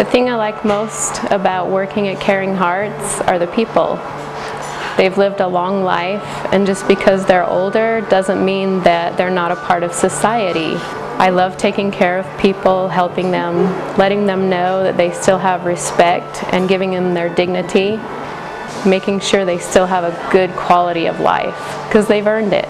The thing I like most about working at Caring Hearts are the people. They've lived a long life, and just because they're older doesn't mean that they're not a part of society. I love taking care of people, helping them, letting them know that they still have respect and giving them their dignity, making sure they still have a good quality of life, because they've earned it.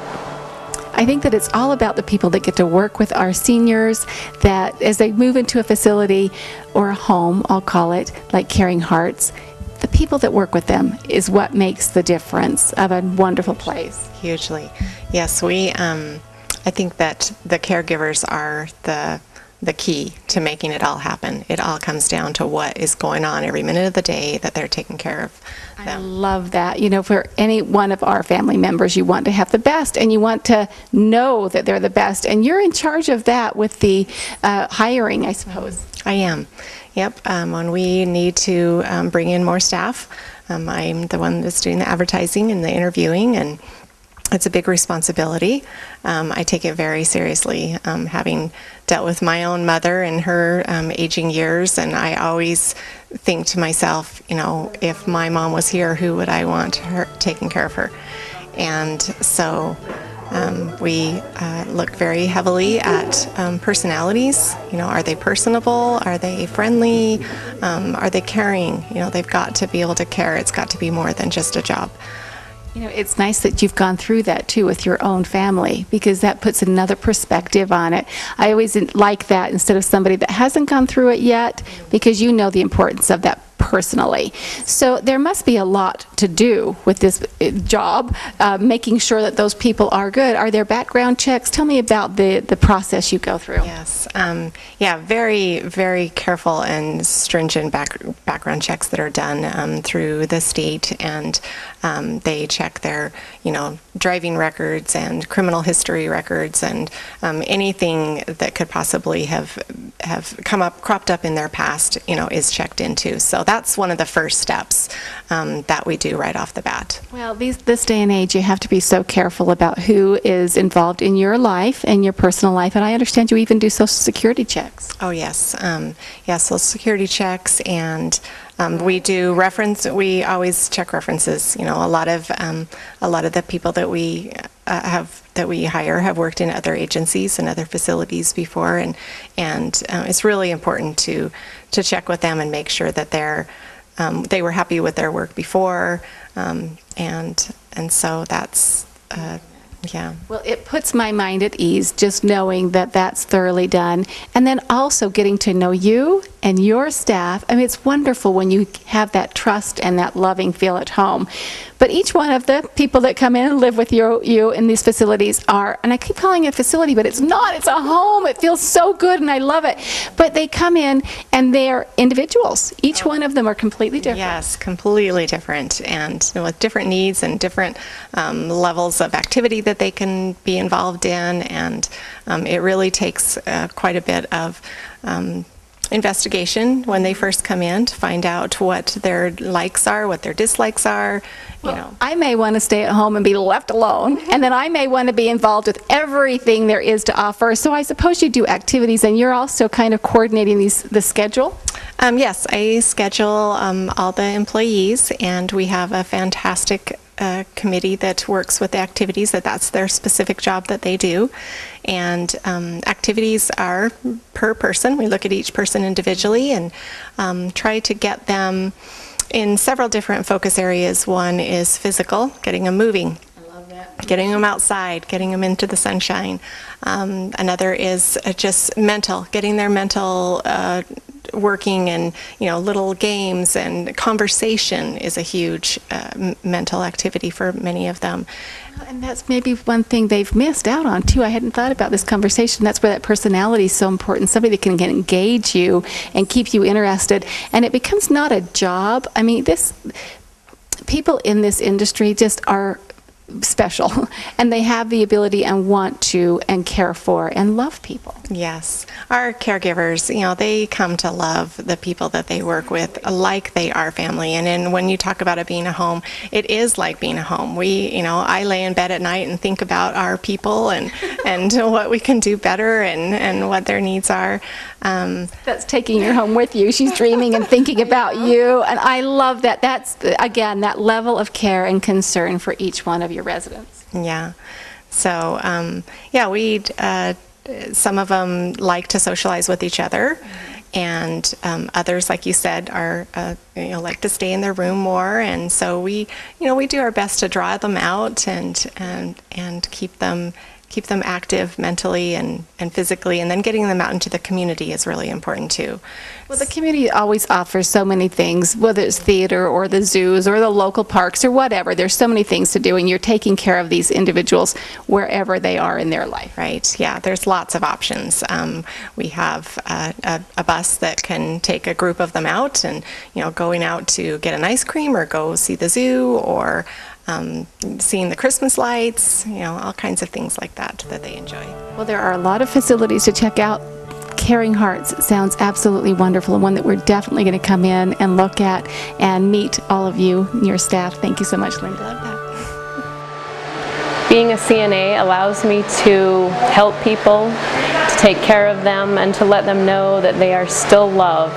I think that it's all about the people that get to work with our seniors, that as they move into a facility or a home, I'll call it, like Caring Hearts, the people that work with them is what makes the difference of a wonderful place. Hugely. Yes, I think that the caregivers are the key to making it all happen. It all comes down to what is going on every minute of the day, that they're taking care of them. I love that. You know, for any one of our family members, you want to have the best, and you want to know that they're the best, and you're in charge of that with the hiring, I suppose. I am. Yep. When we need to bring in more staff, I'm the one that's doing the advertising and the interviewing, and it's a big responsibility. I take it very seriously, having dealt with my own mother in her aging years, and I always think to myself, you know, if my mom was here, who would I want her taking care of her? And so we look very heavily at personalities. You know, are they personable? Are they friendly? Are they caring? You know, they've got to be able to care. It's got to be more than just a job. You know, it's nice that you've gone through that too with your own family, because that puts another perspective on it. I always like that instead of somebody that hasn't gone through it yet, because you know the importance of that personally. So there must be a lot to do with this job, making sure that those people are good. Are there background checks? Tell me about the process you go through. Yes. Yeah, very, very careful and stringent background checks that are done through the state, and they check their, you know, driving records and criminal history records, and anything that could possibly have cropped up in their past, you know, is checked into. So that's one of the first steps that we do right off the bat. Well, this day and age, you have to be so careful about who is involved in your life and your personal life, and I understand you even do Social Security checks. Oh, yes. Yeah, Social Security checks, and we do we always check references. You know, a lot of the people that we hire have worked in other agencies and other facilities before, and it's really important to check with them and make sure that they were happy with their work before, and so that's yeah. Well, it puts my mind at ease just knowing that that's thoroughly done, and then also getting to know you and your staff. I mean, it's wonderful when you have that trust and that loving feel at home. But each one of the people that come in and live with you in these facilities are, and I keep calling it a facility, but it's not, it's a home. It feels so good and I love it. But they come in and they're individuals. Each one of them are completely different. Yes, completely different, and with different needs and different levels of activity that they can be involved in, and it really takes quite a bit of investigation when they first come in to find out what their likes are, what their dislikes are. You know, I may want to stay at home and be left alone, and then I may want to be involved with everything there is to offer. So I suppose you do activities, and you're also kind of coordinating the schedule? Yes, I schedule all the employees, and we have a fantastic committee that works with the activities. That's their specific job that they do. And activities are per person. We look at each person individually and try to get them in several different focus areas. One is physical, getting them moving. I love that. Getting them outside, getting them into the sunshine. Another is just mental, getting their mental working, and little games and conversation is a huge mental activity for many of them. And that's maybe one thing they've missed out on too. I hadn't thought about this conversation. That's where that personality is so important. Somebody that can engage you and keep you interested, and it becomes not a job. I mean, people in this industry just are special, and they have the ability and want to and care for and love people. Yes. Our caregivers, they come to love the people that they work with like they are family. And then when you talk about it being a home, it is like being a home. I lay in bed at night and think about our people and what we can do better and what their needs are. That's taking your home with you. She's dreaming and thinking about you, and I love that. That's, again, that level of care and concern for each one of your residents. Yeah. So, some of them like to socialize with each other, and others, like you said, are like to stay in their room more. And so we do our best to draw them out and keep them active mentally and physically, and then getting them out into the community is really important too. Well, the community always offers so many things, whether it's theater or the zoos or the local parks or whatever. There's so many things to do, and you're taking care of these individuals wherever they are in their life. Right, yeah, there's lots of options. We have a bus that can take a group of them out, and going out to get an ice cream or go see the zoo, or seeing the Christmas lights, all kinds of things like that they enjoy. Well, there are a lot of facilities to check out. Caring Hearts sounds absolutely wonderful, and one that we're definitely going to come in and look at and meet all of you and your staff. Thank you so much, Linda. Love that. Being a CNA allows me to help people, to take care of them, and to let them know that they are still loved.